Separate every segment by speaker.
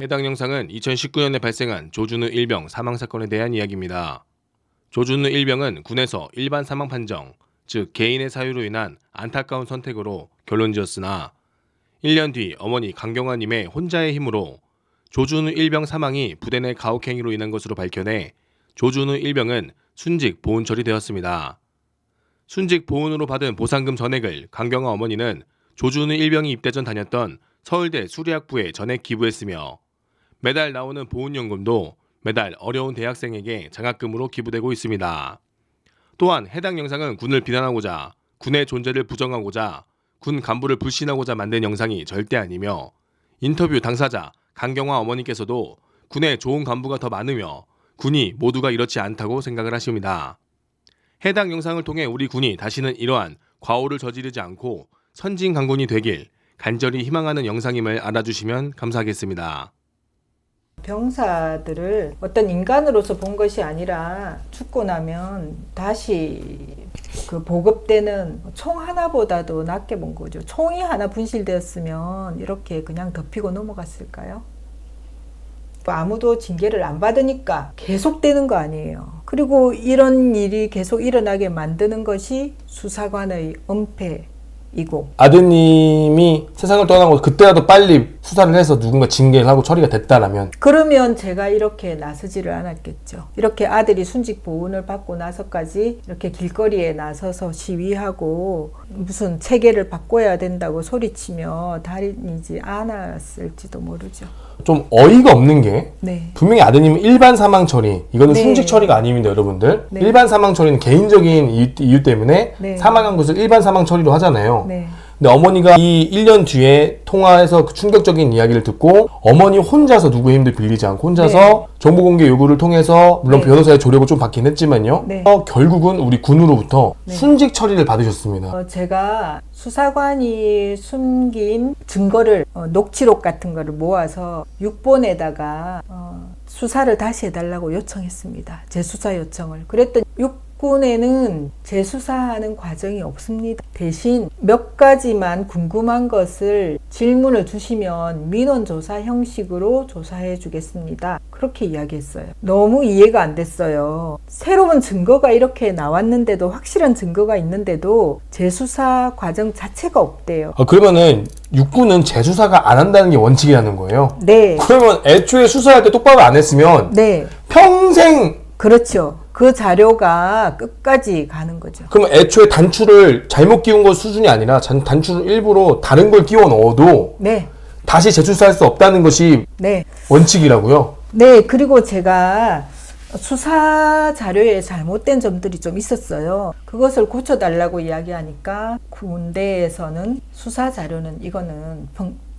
Speaker 1: 해당 영상은 2019년에 발생한 조준우 일병 사망 사건에 대한 이야기입니다. 조준우 일병은 군에서 일반 사망 판정, 즉 개인의 사유로 인한 안타까운 선택으로 결론지었으나 1년 뒤 어머니 강경화님의 혼자의 힘으로 조준우 일병 사망이 부대 내 가혹행위로 인한 것으로 밝혀내 조준우 일병은 순직 보훈 처리되었습니다. 순직 보훈으로 받은 보상금 전액을 강경화 어머니는 조준우 일병이 입대 전 다녔던 서울대 수리학부에 전액 기부했으며 매달 나오는 보훈연금도 매달 어려운 대학생에게 장학금으로 기부되고 있습니다. 또한 해당 영상은 군을 비난하고자, 군의 존재를 부정하고자, 군 간부를 불신하고자 만든 영상이 절대 아니며 인터뷰 당사자 강경화 어머니께서도 군에 좋은 간부가 더 많으며 군이 모두가 이렇지 않다고 생각을 하십니다. 해당 영상을 통해 우리 군이 다시는 이러한 과오를 저지르지 않고 선진 강군이 되길 간절히 희망하는 영상임을 알아주시면 감사하겠습니다.
Speaker 2: 병사들을 어떤 인간으로서 본 것이 아니라 죽고 나면 다시 그 보급되는 총 하나보다도 낮게 본 거죠. 총이 하나 분실되었으면 이렇게 그냥 덮이고 넘어갔을까요? 아무도 징계를 안 받으니까 계속되는 거 아니에요. 그리고 이런 일이 계속 일어나게 만드는 것이 수사관의 은폐이고,
Speaker 3: 아드님이 세상을 떠나고 그때라도 빨리 수사를 해서 누군가 징계를 하고 처리가 됐다라면,
Speaker 2: 그러면 제가 이렇게 나서지를 않았겠죠. 이렇게 아들이 순직 보훈을 받고 나서까지 이렇게 길거리에 나서서 시위하고 무슨 체계를 바꿔야 된다고 소리치며 다니지 않았을지도 모르죠.
Speaker 3: 좀 어이가 없는 게
Speaker 2: 네.
Speaker 3: 분명히 아드님은 일반 사망 처리, 이거는
Speaker 2: 네.
Speaker 3: 순직 처리가 아닙니다, 여러분들.
Speaker 2: 네.
Speaker 3: 일반 사망 처리는 개인적인 이유 때문에
Speaker 2: 네.
Speaker 3: 사망한 것을 일반 사망 처리로 하잖아요.
Speaker 2: 네.
Speaker 3: 근데 어머니가 이 1년 뒤에 통화해서 그 충격적인 이야기를 듣고 어머니 혼자서 누구의 힘도 빌리지 않고 혼자서
Speaker 2: 네.
Speaker 3: 정보공개 요구를 통해서 물론
Speaker 2: 네.
Speaker 3: 변호사의 조력을 좀 받긴 했지만요.
Speaker 2: 네.
Speaker 3: 결국은 우리 군으로부터
Speaker 2: 네.
Speaker 3: 순직 처리를 받으셨습니다.
Speaker 2: 제가 수사관이 숨긴 증거를 녹취록 같은 거를 모아서 6본에다가 수사를 다시 해달라고 요청했습니다. 재수사 요청을. 그랬더니 육군에는 재수사하는 과정이 없습니다. 대신 몇 가지만 궁금한 것을 질문을 주시면 민원조사 형식으로 조사해 주겠습니다. 그렇게 이야기했어요. 너무 이해가 안 됐어요. 새로운 증거가 이렇게 나왔는데도, 확실한 증거가 있는데도 재수사 과정 자체가 없대요.
Speaker 3: 그러면은 육군은 재수사가 안 한다는 게 원칙이라는 거예요?
Speaker 2: 네.
Speaker 3: 그러면 애초에 수사할 때 똑바로 안 했으면
Speaker 2: 네.
Speaker 3: 평생,
Speaker 2: 그렇죠. 그 자료가 끝까지 가는 거죠.
Speaker 3: 그러면 애초에 단추를 잘못 끼운 것 수준이 아니라 단추를 일부러 다른 걸 끼워 넣어도
Speaker 2: 네.
Speaker 3: 다시 재수사할 수 없다는 것이
Speaker 2: 네.
Speaker 3: 원칙이라고요?
Speaker 2: 네. 그리고 제가 수사 자료에 잘못된 점들이 좀 있었어요. 그것을 고쳐달라고 이야기하니까 군대에서는 수사 자료는 이거는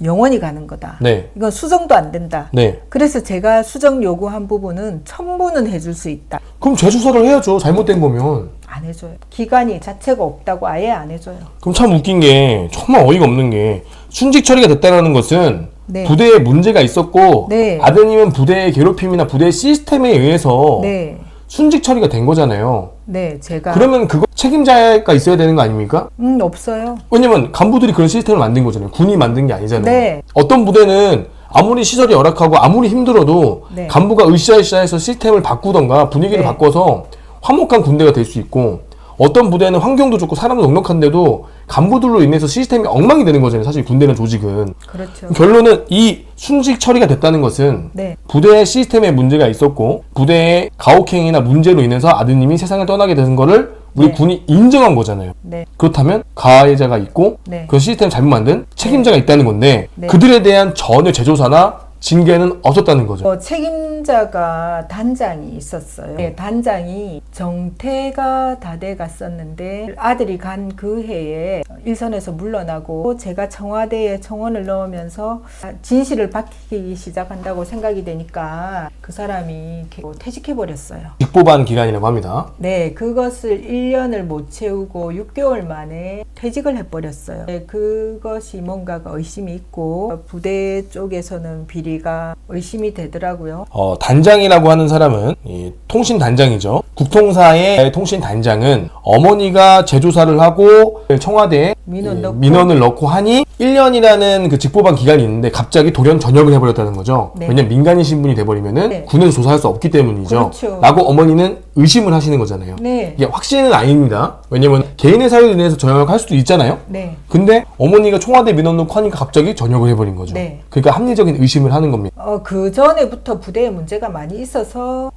Speaker 2: 영원히 가는 거다.
Speaker 3: 네.
Speaker 2: 이건 수정도 안 된다.
Speaker 3: 네.
Speaker 2: 그래서 제가 수정 요구한 부분은 첨부는 해줄 수 있다.
Speaker 3: 그럼 재수사를 해야죠. 잘못된 거면.
Speaker 2: 안 해줘요. 기관이 자체가 없다고 아예 안 해줘요.
Speaker 3: 그럼 참 웃긴 게, 정말 어이가 없는 게, 순직 처리가 됐다는 것은
Speaker 2: 네.
Speaker 3: 부대에 문제가 있었고
Speaker 2: 네.
Speaker 3: 아드님은 부대의 괴롭힘이나 부대의 시스템에 의해서
Speaker 2: 네.
Speaker 3: 순직 처리가 된 거잖아요.
Speaker 2: 네, 제가.
Speaker 3: 그러면 그거 책임자가 있어야 되는 거 아닙니까?
Speaker 2: 없어요.
Speaker 3: 왜냐면 간부들이 그런 시스템을 만든 거잖아요. 군이 만든 게 아니잖아요.
Speaker 2: 네.
Speaker 3: 어떤 부대는 아무리 시설이 열악하고 아무리 힘들어도
Speaker 2: 네.
Speaker 3: 간부가 으쌰으쌰해서 시스템을 바꾸던가 분위기를
Speaker 2: 네.
Speaker 3: 바꿔서 화목한 군대가 될 수 있고, 어떤 부대는 환경도 좋고 사람도 넉넉한데도 간부들로 인해서 시스템이 엉망이 되는 거잖아요. 사실 군대는 조직은.
Speaker 2: 그렇죠.
Speaker 3: 결론은 이 순직 처리가 됐다는 것은
Speaker 2: 네.
Speaker 3: 부대의 시스템에 문제가 있었고 부대의 가혹행위나 문제로 인해서 아드님이 세상을 떠나게 되는 거를 우리
Speaker 2: 네.
Speaker 3: 군이 인정한 거잖아요.
Speaker 2: 네.
Speaker 3: 그렇다면 가해자가 있고
Speaker 2: 네.
Speaker 3: 그 시스템을 잘못 만든 책임자가 있다는 건데
Speaker 2: 네.
Speaker 3: 그들에 대한 전혀 재조사나 징계는 없었다는 거죠.
Speaker 2: 책임자가 단장이 있었어요. 네, 단장이 정태가 다돼 갔었는데 아들이 간 그 해에 일선에서 물러나고 제가 청와대에 청원을 넣으면서 진실을 밝히기 시작한다고 생각이 되니까 그 사람이 퇴직해버렸어요.
Speaker 3: 직보반 기간이라고 합니다.
Speaker 2: 네, 그것을 1년을 못 채우고 6개월 만에 퇴직을 해버렸어요. 네, 그것이 뭔가가 의심이 있고 부대 쪽에서는 비리 있는지가 의심이 되더라고요.
Speaker 3: 단장이라고 하는 사람은 이 통신 단장이죠. 국통사의 통신 단장은 어머니가 재조사를 하고 청와대에 민원을 넣고 하니 1년이라는 그 직보반 기간이 있는데 갑자기 돌연 전역을 해버렸다는 거죠.
Speaker 2: 네.
Speaker 3: 왜냐면 민간인 신분이 돼버리면은
Speaker 2: 네.
Speaker 3: 군에서 조사할 수 없기 때문이죠.
Speaker 2: 그렇죠.
Speaker 3: 라고 어머니는 의심을 하시는 거잖아요.
Speaker 2: 네.
Speaker 3: 이게 확신은 아닙니다. 왜냐면 개인의 사유로 인해서 전역할 수도 있잖아요.
Speaker 2: 네.
Speaker 3: 근데 어머니가 청와대 민원 넣고 하니까 갑자기 전역을 해버린 거죠.
Speaker 2: 네.
Speaker 3: 그러니까 합리적인 의심을 하는 겁니다.
Speaker 2: 그 전에부터 부대에 문제가 많이 있어서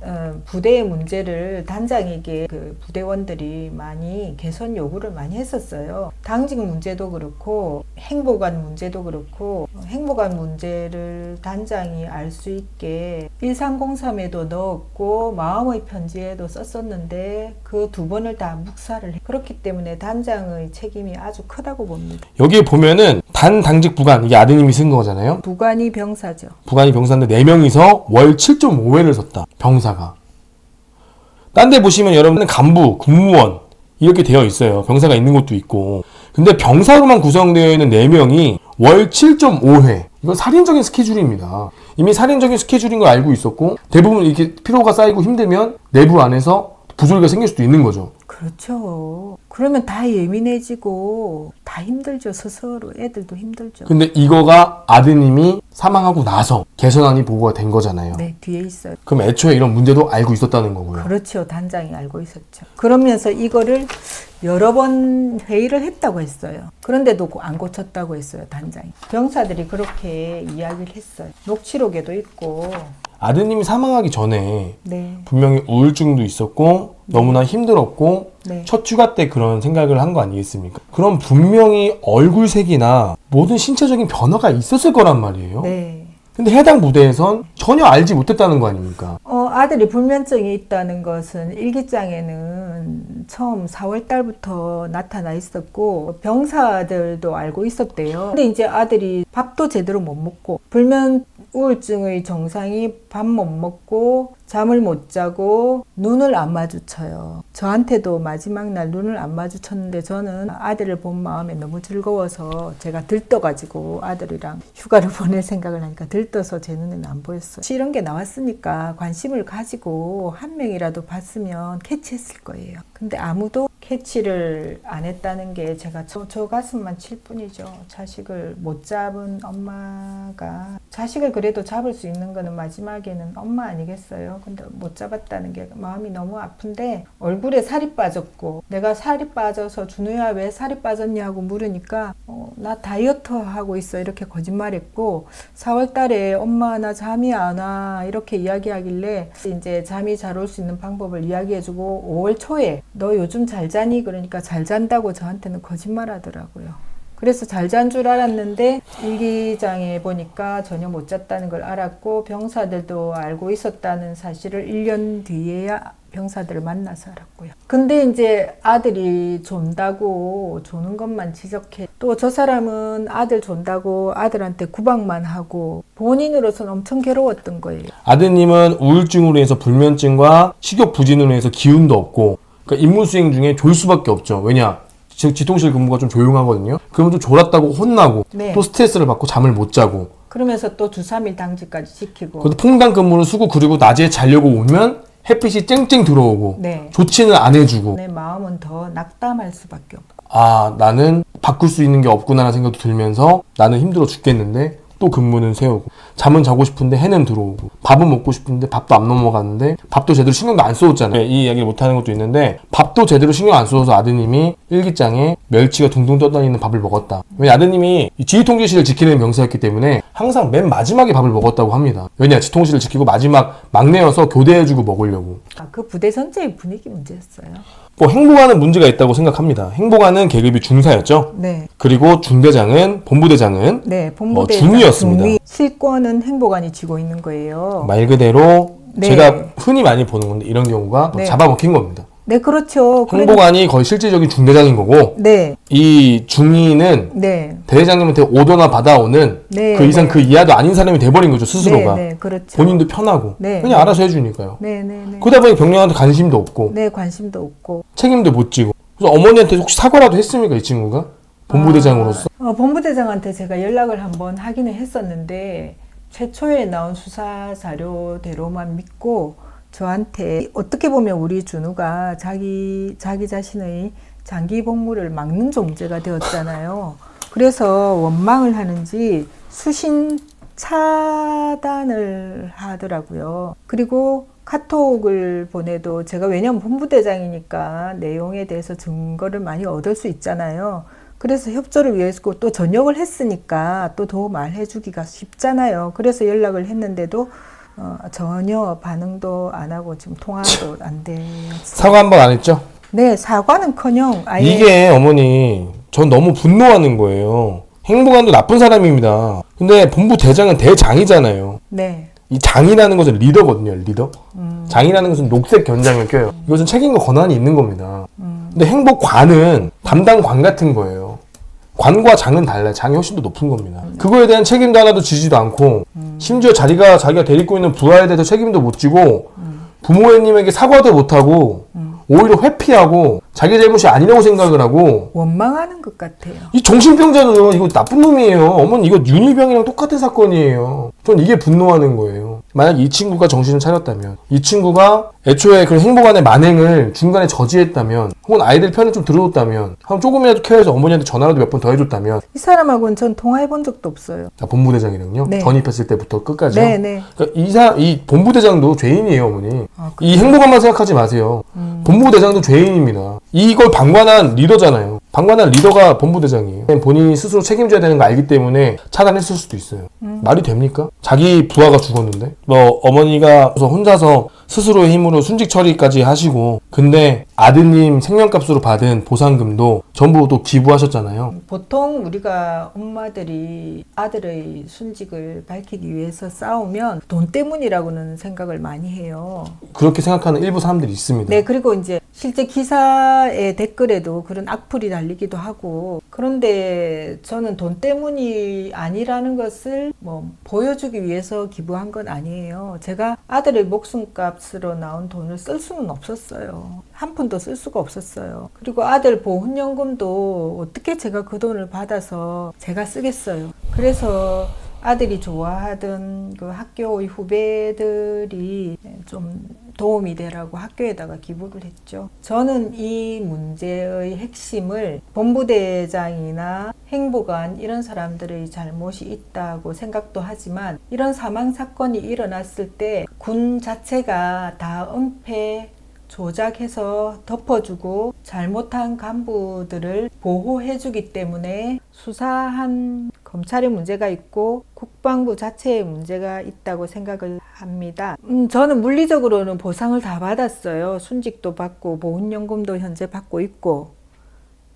Speaker 2: 부대의 문제를 단장에게 그 부대원들이 많이 개선 요구를 많이 했었어요. 당직 문제도 그렇고 행보관 문제도 그렇고 행보관 문제를 단장이 알 수 있게 1303에도 넣었고 마음의 편지에도 썼었는데 그 두 번을 다 묵살을 해. 그렇기 때문에 단장의 책임이 아주 크다고 봅니다.
Speaker 3: 여기에 보면은 당직 부관, 이게 아드님이 쓴 거잖아요.
Speaker 2: 부관이 병사죠.
Speaker 3: 부관이 병사인데 4명이서 월 7.5회를 썼다. 병사가. 딴 데 보시면 여러분은 간부, 군무원 이렇게 되어 있어요. 병사가 있는 곳도 있고. 근데 병사로만 구성되어 있는 4명이 월 7.5회. 이건 살인적인 스케줄입니다. 이미 살인적인 스케줄인 걸 알고 있었고 대부분 이렇게 피로가 쌓이고 힘들면 내부 안에서 부조리가 생길 수도 있는 거죠.
Speaker 2: 그렇죠. 그러면 다 예민해지고 다 힘들죠. 스스로 애들도 힘들죠.
Speaker 3: 근데 이거가 아드님이 사망하고 나서 개선안이 보고가 된 거잖아요.
Speaker 2: 네, 뒤에 있어요.
Speaker 3: 그럼 애초에 이런 문제도 알고 있었다는 거고요.
Speaker 2: 그렇죠. 단장이 알고 있었죠. 그러면서 이거를 여러 번 회의를 했다고 했어요. 그런데도 안 고쳤다고 했어요. 단장이. 병사들이 그렇게 이야기를 했어요. 녹취록에도 있고.
Speaker 3: 아드님이 사망하기 전에
Speaker 2: 네.
Speaker 3: 분명히 우울증도 있었고 너무나 힘들었고
Speaker 2: 네.
Speaker 3: 첫 휴가 때 그런 생각을 한 거 아니겠습니까? 그럼 분명히 얼굴색이나 모든 신체적인 변화가 있었을 거란 말이에요.
Speaker 2: 네.
Speaker 3: 근데 해당 부대에선 전혀 알지 못했다는 거 아닙니까?
Speaker 2: 아들이 불면증이 있다는 것은 일기장에는 처음 4월 달부터 나타나 있었고 병사들도 알고 있었대요. 근데 이제 아들이 밥도 제대로 못 먹고 불면 우울증의 정상이 밥 못 먹고 잠을 못 자고 눈을 안 마주쳐요. 저한테도 마지막 날 눈을 안 마주쳤는데 저는 아들을 본 마음에 너무 즐거워서 제가 들떠가지고 아들이랑 휴가를 보낼 생각을 하니까 들떠서 제 눈에는 안 보였어요. 이런 게 나왔으니까 관심을 가지고 한 명이라도 봤으면 캐치했을 거예요. 근데 아무도 캐치를 안 했다는 게 제가 저 가슴만 칠 뿐이죠. 자식을 못 잡은 엄마가 자식을 그래도 잡을 수 있는 거는 마지막에는 엄마 아니겠어요? 근데 못 잡았다는 게 마음이 너무 아픈데 얼굴에 살이 빠졌고 내가 살이 빠져서 준우야 왜 살이 빠졌냐고 물으니까 나 다이어트 하고 있어 이렇게 거짓말했고 4월 달에 엄마 나 잠이 안 와 이렇게 이야기하길래 이제 잠이 잘 올 수 있는 방법을 이야기해주고 5월 초에 너 요즘 잘 자니? 그러니까 잘 잔다고 저한테는 거짓말 하더라고요. 그래서 잘 잔 줄 알았는데 일기장에 보니까 전혀 못 잤다는 걸 알았고 병사들도 알고 있었다는 사실을 1년 뒤에야 병사들을 만나서 알았고요. 근데 이제 아들이 존다고 조는 것만 지적해. 또 저 사람은 아들 존다고 아들한테 구박만 하고 본인으로서는 엄청 괴로웠던 거예요.
Speaker 3: 아드님은 우울증으로 해서 불면증과 식욕 부진으로 해서 기운도 없고 그러니까 임무 수행 중에 졸 수밖에 없죠. 왜냐? 지통실 근무가 좀 조용하거든요. 그러면 좀 졸았다고 혼나고
Speaker 2: 네.
Speaker 3: 또 스트레스를 받고 잠을 못 자고
Speaker 2: 그러면서 또 주 3일 당직까지 지키고
Speaker 3: 그래도 퐁당 근무를 쓰고 그리고 낮에 자려고 오면 햇빛이 쨍쨍 들어오고
Speaker 2: 네.
Speaker 3: 조치는 안 해주고
Speaker 2: 내 마음은 더 낙담할 수밖에 없고
Speaker 3: 아 나는 바꿀 수 있는 게 없구나라는 생각도 들면서 나는 힘들어 죽겠는데 또 근무는 세우고 잠은 자고 싶은데 해는 들어오고 밥은 먹고 싶은데 밥도 안 넘어가는데 밥도 제대로 신경도 안 써줬잖아요. 이 이야기를 못하는 것도 있는데 밥도 제대로 신경 안 써서 아드님이 일기장에 멸치가 둥둥 떠다니는 밥을 먹었다. 왜냐 아드님이 지휘통제실을 지키는 병사였기 때문에 항상 맨 마지막에 밥을 먹었다고 합니다. 왜냐 지통실을 지키고 마지막 막내여서 교대해주고 먹으려고.
Speaker 2: 그 부대 전체의 분위기 문제였어요.
Speaker 3: 뭐 행보관은 문제가 있다고 생각합니다. 행보관은 계급이 중사였죠.
Speaker 2: 네.
Speaker 3: 그리고 중대장은 본부대장은
Speaker 2: 네, 본부대
Speaker 3: 중위였습니다.
Speaker 2: 실권은 행보관이 쥐고 있는 거예요.
Speaker 3: 말 그대로
Speaker 2: 네.
Speaker 3: 제가 흔히 많이 보는 건데 이런 경우가
Speaker 2: 네.
Speaker 3: 잡아먹힌 겁니다.
Speaker 2: 네, 그렇죠.
Speaker 3: 행보관이 거의 실질적인 중대장인 거고
Speaker 2: 네,
Speaker 3: 이 중위는
Speaker 2: 네,
Speaker 3: 대대장님한테 오더나 받아오는
Speaker 2: 네,
Speaker 3: 그 이상
Speaker 2: 네.
Speaker 3: 그 이하도 아닌 사람이 돼버린 거죠 스스로가.
Speaker 2: 네, 네, 그렇죠.
Speaker 3: 본인도 편하고
Speaker 2: 네,
Speaker 3: 그냥
Speaker 2: 네.
Speaker 3: 알아서 해주니까요.
Speaker 2: 네, 네, 네.
Speaker 3: 그러다 보니 병력한테 관심도 없고
Speaker 2: 네, 관심도 없고.
Speaker 3: 책임도 못 지고. 그래서 어머니한테 혹시 사과라도 했습니까 이 친구가? 본부대장으로서?
Speaker 2: 본부대장한테 제가 연락을 한번 하기는 했었는데 최초에 나온 수사 자료대로만 믿고 저한테 어떻게 보면 우리 준우가 자기 자신의 장기 복무를 막는 존재가 되었잖아요. 그래서 원망을 하는지 수신 차단을 하더라고요. 그리고 카톡을 보내도 제가 왜냐면 본부대장이니까 내용에 대해서 증거를 많이 얻을 수 있잖아요. 그래서 협조를 위해서 또 전역을 했으니까 또 더 말해주기가 쉽잖아요. 그래서 연락을 했는데도 전혀 반응도 안 하고 지금 통화도 안 돼요.
Speaker 3: 사과 한 번 안 했죠?
Speaker 2: 네, 사과는커녕 아예
Speaker 3: 이게 어머니 전 너무 분노하는 거예요. 행복한도 나쁜 사람입니다. 근데 본부 대장은 대장이잖아요.
Speaker 2: 네.
Speaker 3: 이 장이라는 것은 리더거든요, 리더. 장이라는 것은 녹색 견장을 껴요. 이것은 책임과 권한이 있는 겁니다. 근데 행복관은 담당관 같은 거예요. 관과 장은 달라요. 장이 훨씬 더 높은 겁니다. 그거에 대한 책임도 하나도 지지도 않고 심지어 자기가 데리고 있는 부하에 대해서 책임도 못 지고 부모님에게 사과도 못하고 오히려 회피하고 자기 잘못이 아니라고 생각을 하고
Speaker 2: 원망하는 것 같아요.
Speaker 3: 이 정신병자는 이거 나쁜 놈이에요. 어머니 이거 윤희병이랑 똑같은 사건이에요. 전 이게 분노하는 거예요. 만약 이 친구가 정신을 차렸다면, 이 친구가 애초에 그 행복안의 만행을 중간에 저지했다면, 혹은 아이들 편을 좀 들어줬다면, 한 조금이라도 케어해서 어머니한테 전화라도 몇 번 더 해줬다면,
Speaker 2: 이 사람하고는 전 통화해 본 적도 없어요.
Speaker 3: 본부대장이랑요?
Speaker 2: 네.
Speaker 3: 전입했을 때부터 끝까지요?
Speaker 2: 네.
Speaker 3: 그러니까 이 본부대장도 죄인이에요, 어머니.
Speaker 2: 아,
Speaker 3: 이 행복안만 생각하지 마세요. 본부대장도 죄인입니다. 이걸 방관한 리더잖아요. 방관한 리더가 본부대장이에요. 본인이 스스로 책임져야 되는 거 알기 때문에 차단했을 수도 있어요. 말이 됩니까? 자기 부하가 죽었는데 어머니가 혼자서 스스로의 힘으로 순직 처리까지 하시고 근데 아드님 생명값으로 받은 보상금도 전부 또 기부하셨잖아요.
Speaker 2: 보통 우리가 엄마들이 아들의 순직을 밝히기 위해서 싸우면 돈 때문이라고는 생각을 많이 해요.
Speaker 3: 그렇게 생각하는 일부 사람들이 있습니다.
Speaker 2: 네, 그리고 이제 실제 기사의 댓글에도 그런 악플이 달리기도 하고 그런데 저는 돈 때문이 아니라는 것을 보여주기 위해서 기부한 건 아니에요. 제가 아들의 목숨값으로 나온 돈을 쓸 수는 없었어요. 한 푼도 쓸 수가 없었어요. 그리고 아들 보훈연금도 어떻게 제가 그 돈을 받아서 제가 쓰겠어요. 그래서 아들이 좋아하던 그 학교의 후배들이 좀 도움이 되라고 학교에다가 기부를 했죠. 저는 이 문제의 핵심을 본부대장이나 행보관 이런 사람들의 잘못이 있다고 생각도 하지만 이런 사망 사건이 일어났을 때 군 자체가 다 은폐 조작해서 덮어주고 잘못한 간부들을 보호해주기 때문에 수사한 검찰의 문제가 있고 국방부 자체의 문제가 있다고 생각을 합니다. 저는 물리적으로는 보상을 다 받았어요. 순직도 받고 보훈연금도 현재 받고 있고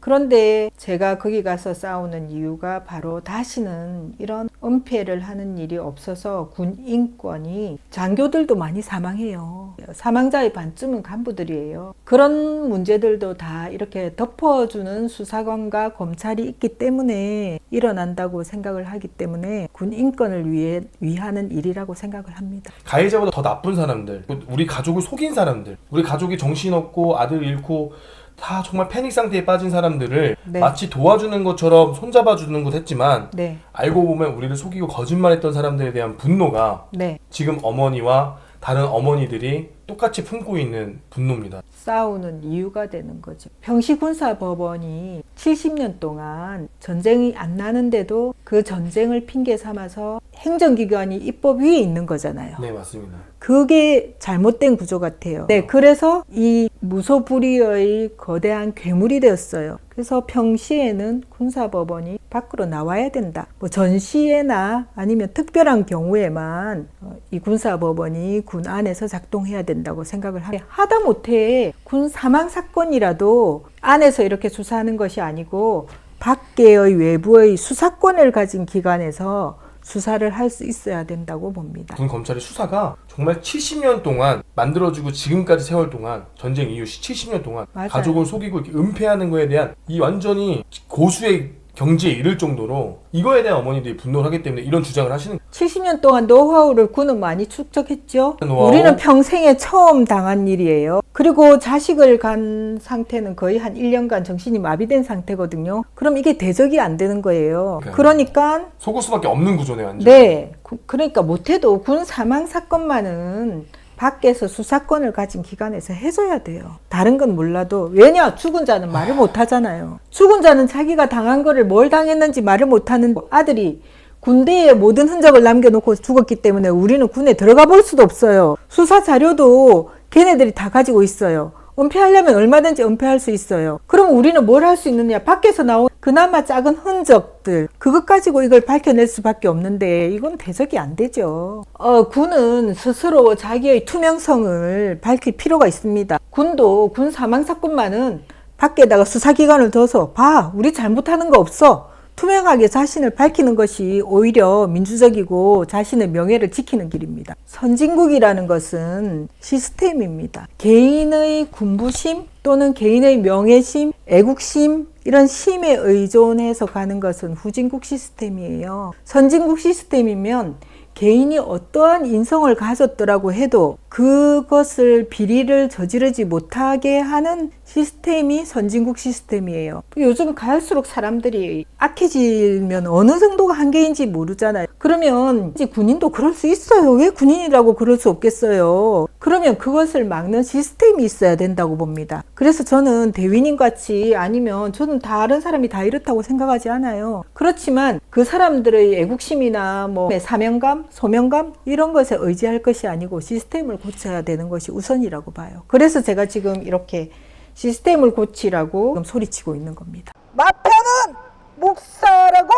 Speaker 2: 그런데 제가 거기 가서 싸우는 이유가 바로 다시는 이런 은폐를 하는 일이 없어서 군 인권이 장교들도 많이 사망해요. 사망자의 반쯤은 간부들이에요. 그런 문제들도 다 이렇게 덮어주는 수사관과 검찰이 있기 때문에 일어난다고 생각을 하기 때문에 군 인권을 위하는 일이라고 생각을 합니다.
Speaker 3: 가해자보다 더 나쁜 사람들, 우리 가족을 속인 사람들, 우리 가족이 정신없고 아들 잃고 다 정말 패닉 상태에 빠진 사람들을
Speaker 2: 네.
Speaker 3: 마치 도와주는 것처럼 손잡아주는 것 했지만
Speaker 2: 네.
Speaker 3: 알고 보면 우리를 속이고 거짓말했던 사람들에 대한 분노가
Speaker 2: 네.
Speaker 3: 지금 어머니와 다른 어머니들이 똑같이 품고 있는 분노입니다.
Speaker 2: 싸우는 이유가 되는 거죠. 평시군사법원이 70년 동안 전쟁이 안 나는데도 그 전쟁을 핑계 삼아서 행정기관이 입법 위에 있는 거잖아요.
Speaker 3: 네, 맞습니다.
Speaker 2: 그게 잘못된 구조 같아요. 네, 그래서 이 무소불위의 거대한 괴물이 되었어요. 그래서 평시에는 군사법원이 밖으로 나와야 된다. 전시회나 아니면 특별한 경우에만 이 군사법원이 군 안에서 작동해야 된다고 생각을 해요. 하다못해 군 사망 사건이라도 안에서 이렇게 수사하는 것이 아니고 밖의 외부의 수사권을 가진 기관에서 수사를 할 수 있어야 된다고 봅니다.
Speaker 3: 군 검찰의 수사가 정말 70년 동안 만들어지고 지금까지 세월 동안 전쟁 이후 70년 동안
Speaker 2: 맞아요.
Speaker 3: 가족을 속이고 이렇게 은폐하는 거에 대한 이 완전히 고수의 경지에 이를 정도로 이거에 대한 어머니들이 분노를 하기 때문에 이런 주장을 하시는
Speaker 2: 70년 동안 노하우를 군은 많이 축적했죠.
Speaker 3: 노하우?
Speaker 2: 우리는 평생에 처음 당한 일이에요. 그리고 자식을 간 상태는 거의 한 1년간 정신이 마비된 상태거든요. 그럼 이게 대적이 안 되는 거예요. 그러니까
Speaker 3: 속을 수밖에 없는 구조네 완전.
Speaker 2: 네. 그러니까 못해도 군 사망 사건만은 밖에서 수사권을 가진 기관에서 해줘야 돼요. 다른 건 몰라도. 왜냐? 죽은 자는 말을 못 하잖아요. 죽은 자는 자기가 당한 거를 뭘 당했는지 말을 못 하는 아들이 군대에 모든 흔적을 남겨놓고 죽었기 때문에 우리는 군에 들어가 볼 수도 없어요. 수사 자료도 걔네들이 다 가지고 있어요. 은폐하려면 얼마든지 은폐할 수 있어요. 그럼 우리는 뭘 할 수 있느냐? 밖에서 나온 그나마 작은 흔적들, 그것 가지고 이걸 밝혀낼 수밖에 없는데 이건 대적이 안 되죠. 군은 스스로 자기의 투명성을 밝힐 필요가 있습니다. 군도 군 사망 사건만은 밖에다가 수사기관을 둬서 봐, 우리 잘못하는 거 없어. 투명하게 자신을 밝히는 것이 오히려 민주적이고 자신의 명예를 지키는 길입니다. 선진국이라는 것은 시스템입니다. 개인의 군부심 또는 개인의 명예심, 애국심 이런 심에 의존해서 가는 것은 후진국 시스템이에요. 선진국 시스템이면 개인이 어떠한 인성을 가졌더라고 해도 그것을 비리를 저지르지 못하게 하는 시스템이 선진국 시스템이에요. 요즘 갈수록 사람들이 악해지면 어느 정도가 한계인지 모르잖아요. 그러면 이제 군인도 그럴 수 있어요. 왜 군인이라고 그럴 수 없겠어요. 그러면 그것을 막는 시스템이 있어야 된다고 봅니다. 그래서 저는 대위님 같이 아니면 저는 다른 사람이 다 이렇다고 생각하지 않아요. 그렇지만 그 사람들의 애국심이나 뭐 사명감, 소명감 이런 것에 의지할 것이 아니고 시스템을 고쳐야 되는 것이 우선이라고 봐요. 그래서 제가 지금 이렇게 시스템을 고치라고 소리치고 있는 겁니다.
Speaker 4: 마편은 묵사라고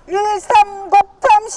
Speaker 4: 13곡탐